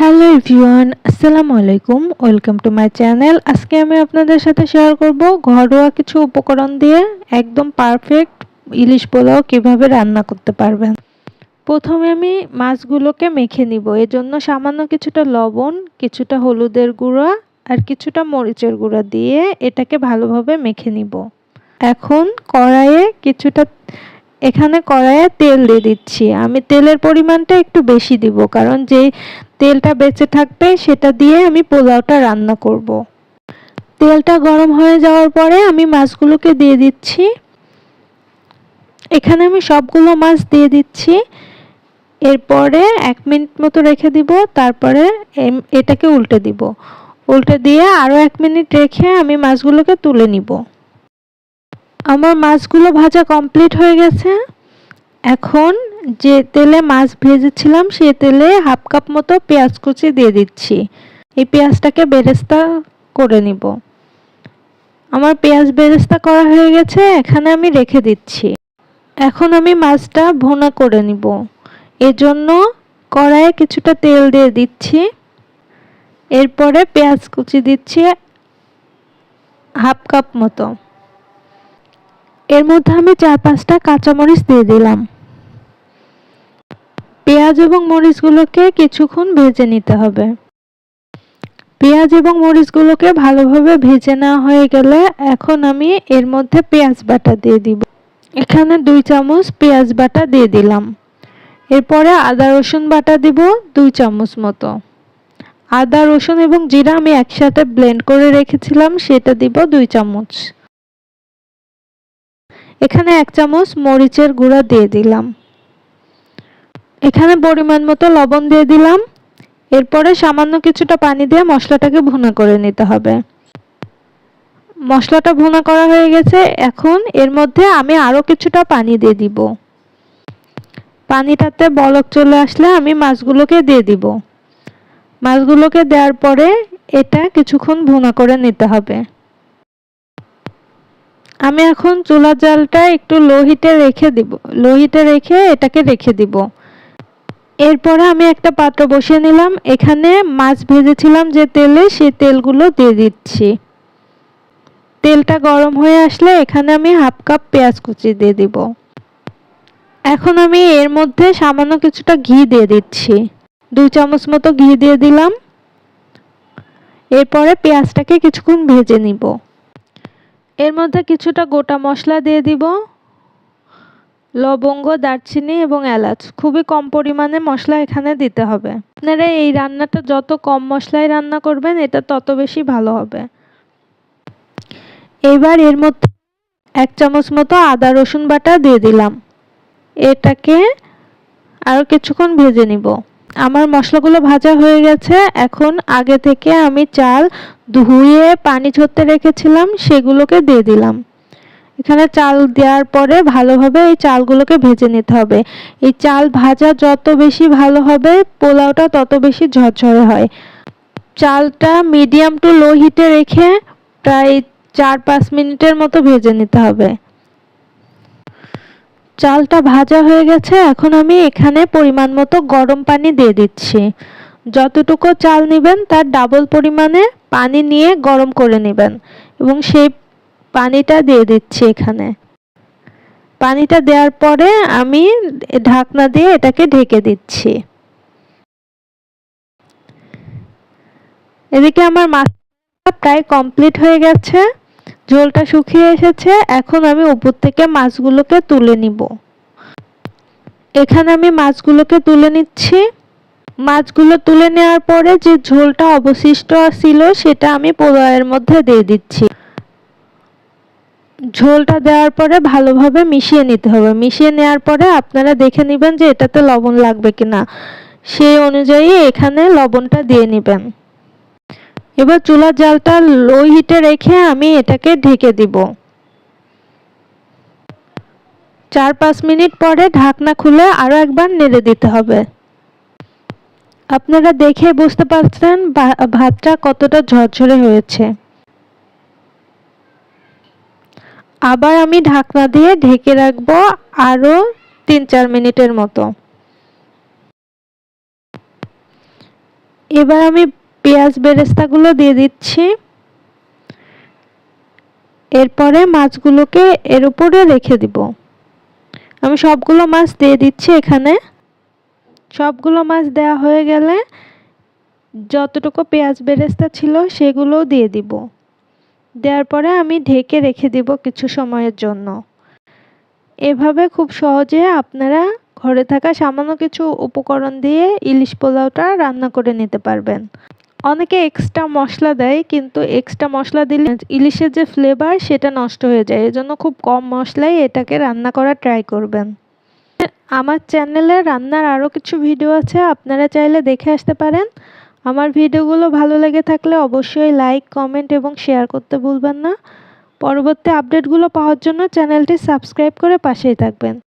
Hello everyone, আসসালামু আলাইকুম। Welcome to my channel. আজকে আমি আপনাদের সাথে শেয়ার করব ঘরোয়া কিছু উপকরণ দিয়ে একদম পারফেক্ট ইলিশ পোলাও কিভাবে রান্না করতে পারবেন। প্রথমে আমি মাছগুলোকে মেখে নিব। এজন্য সামান্য কিছুটা লবণ, কিছুটা হলুদের গুঁড়া আর কিছুটা মরিচের গুঁড়া দিয়ে এটাকে ভালোভাবে মেখে নিব। এখন কড়াইয়ে তেল দিয়ে দিচ্ছি। আমি তেলের পরিমাণটা একটু বেশি দিব, কারণ যেই তেলটা বেঁচে থাকবে সেটা দিয়ে আমি পোলাওটা রান্না করব। তেলটা গরম হয়ে যাওয়ার পরে আমি মাছগুলোকে দিয়ে দিচ্ছি। এখানে আমি সবগুলো মাছ দিয়ে দিচ্ছি। এরপরে 1 মিনিট মতো রেখে দিব, তারপরে এটাকে উল্টে দিব। উল্টে দিয়ে আরও 1 মিনিট রেখে আমি মাছগুলোকে তুলে নিব। আমার মাছগুলো ভাজা কমপ্লিট হয়ে গেছে। এখন যে তেলে মাছ ভেজেছিলাম সেই তেলে 1/2 কাপ মতো পেঁয়াজ কুচি দিয়ে দিচ্ছি। এই পেঁয়াজটাকে বেরেস্তা করে নিব। আমার পেঁয়াজ বেরেস্তা করা হয়ে গেছে, এখানে আমি রেখে দিচ্ছি। এখন আমি মাছটা ভুনা করে নিব। এজন্য কড়াইয়ে কিছুটা তেল দিয়ে দিচ্ছি। এরপরে পেঁয়াজ কুচি দিচ্ছি 1/2 কাপ মতো। এর মধ্যে আমি 4-5টা কাঁচামরিচ দিয়ে দিলাম। পেঁয়াজ এবং মরিচগুলোকে কিছুক্ষণ ভেজে নিতে হবে। পেঁয়াজ এবং মরিচগুলোকে ভালোভাবে ভেজে নেওয়া হয়ে গেলে এখন আমি এর মধ্যে পেঁয়াজ বাটা দিয়ে দিব। এখানে 2 চামচ পেঁয়াজ বাটা দিয়ে দিলাম। এরপরে আদা রসুন বাটা দিব 2 চামচ মতো। আদা রসুন এবং জিরা আমি একসাথে ব্লেন্ড করে রেখেছিলাম, সেটা দিব 2 চামচ। এখানে 1 চামচ মরিচের গুঁড়া দিয়ে দিলাম। এখানে পরিমাণ মতো লবণ দিয়ে দিলাম। এরপরে সামান্য কিছুটা পানি দিয়ে মশলাটাকে ভুনা করে নিতে হবে। মশলাটা ভুনা করা হয়ে গেছে। এখন এর মধ্যে আমি আরও কিছুটা পানি দিয়ে দিব। পানিটাতে বলক চলে আসলে আমি মাছগুলোকে দিয়ে দিব। মাছগুলোকে দেওয়ার পরে এটা কিছুক্ষণ ভুনা করে নিতে হবে। আমি এখন চুলার জালটা একটু লো হিটে রেখে এটাকে রেখে দিব। এরপরে আমি একটা পাত্র বসিয়ে নিলাম। এখানে মাছ ভেজেছিলাম যে তেলে, সেই তেলগুলো দিয়ে দিচ্ছি। তেলটা গরম হয়ে আসলে এখানে আমি 1/2 কাপ পেঁয়াজ কুচি দিয়ে দিব। এখন আমি এর মধ্যে সামান্য কিছুটা ঘি দিয়ে দিচ্ছি। 2 চামচ মতো ঘি দিয়ে দিলাম। এরপরে পেঁয়াজটাকে কিছুক্ষণ ভেজে নিব। এর মধ্যে কিছুটা গোটা মশলা দিয়ে দিব। লবঙ্গ, দারচিনি এবং এলাচ। খুবই কম পরিমাণে মশলা এখানে দিতে হবে। আপনারা এই রান্নাটা যত কম মশলায় রান্না করবেন এটা তত বেশি ভালো হবে। এবার এর মধ্যে 1 চামচ মতো আদা রসুন বাটা দিয়ে দিলাম। এটাকে আরও কিছুক্ষণ ভেজে নিব। আমার মশলাগুলো ভাজা হয়ে গেছে। এখন আগে থেকে আমি চাল ধুয়ে পানি ঝরতে রেখেছিলাম, সেগুলোকে দিয়ে দিলাম। এখানে চাল দেওয়ার পরে ভালোভাবে এই চালগুলোকে ভেজে নিতে হবে। এই চাল ভাজা যত বেশি ভালো হবে পোলাওটা তত বেশি ঝরঝরে হয়। চালটা মিডিয়াম টু লো হিটে রেখে প্রায় 4-5 মিনিটের মতো ভেজে নিতে হবে। চালটা ভাজা হয়ে গেছে। এখন আমি এখানে পরিমাণ মতো গরম পানি দিয়ে দিচ্ছি। যতটুকু চাল নেবেন তার ডাবল পরিমাণে পানি নিয়ে গরম করে নেবেন এবং সেই পানিটা দিয়ে দিচ্ছি এখানে। পানিটা দেওয়ার পরে আমি ঢাকনা দিয়ে এটাকে ঢেকে দিচ্ছি। এদিকে আমার মাছটা প্রায় কমপ্লিট হয়ে গেছে। ঝোলটা শুকিয়ে এসেছে। এখন আমি উপর থেকে মাছগুলোকে তুলে নিব। এখানে আমি মাছগুলোকে তুলে নিচ্ছি। মাছগুলো তুলে নেওয়ার পরে যে ঝোলটা অবশিষ্ট ছিল সেটা আমি পোলাওয়ের মধ্যে দিয়ে দিচ্ছি। ঝোলটা দেওয়ার পরে ভালোভাবে মিশিয়ে নিতে হবে। মিশিয়ে নেওয়ার পরে আপনারা দেখে নেবেন যে এটাতে লবণ লাগবে কিনা, সেই অনুযায়ী এখানে লবণটা দিয়ে নেবেন। এবার চুলার জালটা লো হিটে রেখে আমি এটাকে ঢেকে দিব। 4-5 মিনিট পরে ঢাকনা খুলে আরও একবার নেড়ে দিতে হবে। আপনারা দেখে বুঝতে পারছেন ভাতটা কতটা ঝরঝরে হয়েছে। আবার আমি ঢাকনা দিয়ে ঢেকে রাখবো আরও 3-4 মিনিটের মতো। এবার আমি পেঁয়াজ বেরেস্তাগুলো দিয়ে দিচ্ছি। এরপরে মাছগুলোকে এর উপরে রেখে দিব। আমি সবগুলো মাছ দিয়ে দিচ্ছি এখানে। সবগুলো মাছ দেওয়া হয়ে গেলে যতটুকু পেঁয়াজ বেরেস্তা ছিল সেগুলোও দিয়ে দিব। দেওয়ার পরে আমি ঢেকে রেখে দিব কিছু সময়ের জন্য। এভাবে খুব সহজে আপনারা ঘরে থাকা সামান্য কিছু উপকরণ দিয়ে ইলিশ পোলাওটা রান্না করে নিতে পারবেন। অনেকে এক্সট্রা মশলা দেয়, কিন্তু এক্সট্রা মশলা দিলে ইলিশের যে ফ্লেভার সেটা নষ্ট হয়ে যায়। এজন্য খুব কম মশলায় এটাকে রান্না করার ট্রাই করবেন। আমার চ্যানেলে রান্নার আরও কিছু ভিডিও আছে, আপনারা চাইলে দেখে আসতে পারেন। আমার ভিডিওগুলো ভালো লেগে থাকলে অবশ্যই লাইক, কমেন্ট এবং শেয়ার করতে ভুলবেন না। পরবর্তী আপডেটগুলো পাওয়ার জন্য চ্যানেলটি সাবস্ক্রাইব করে পাশেই থাকবেন।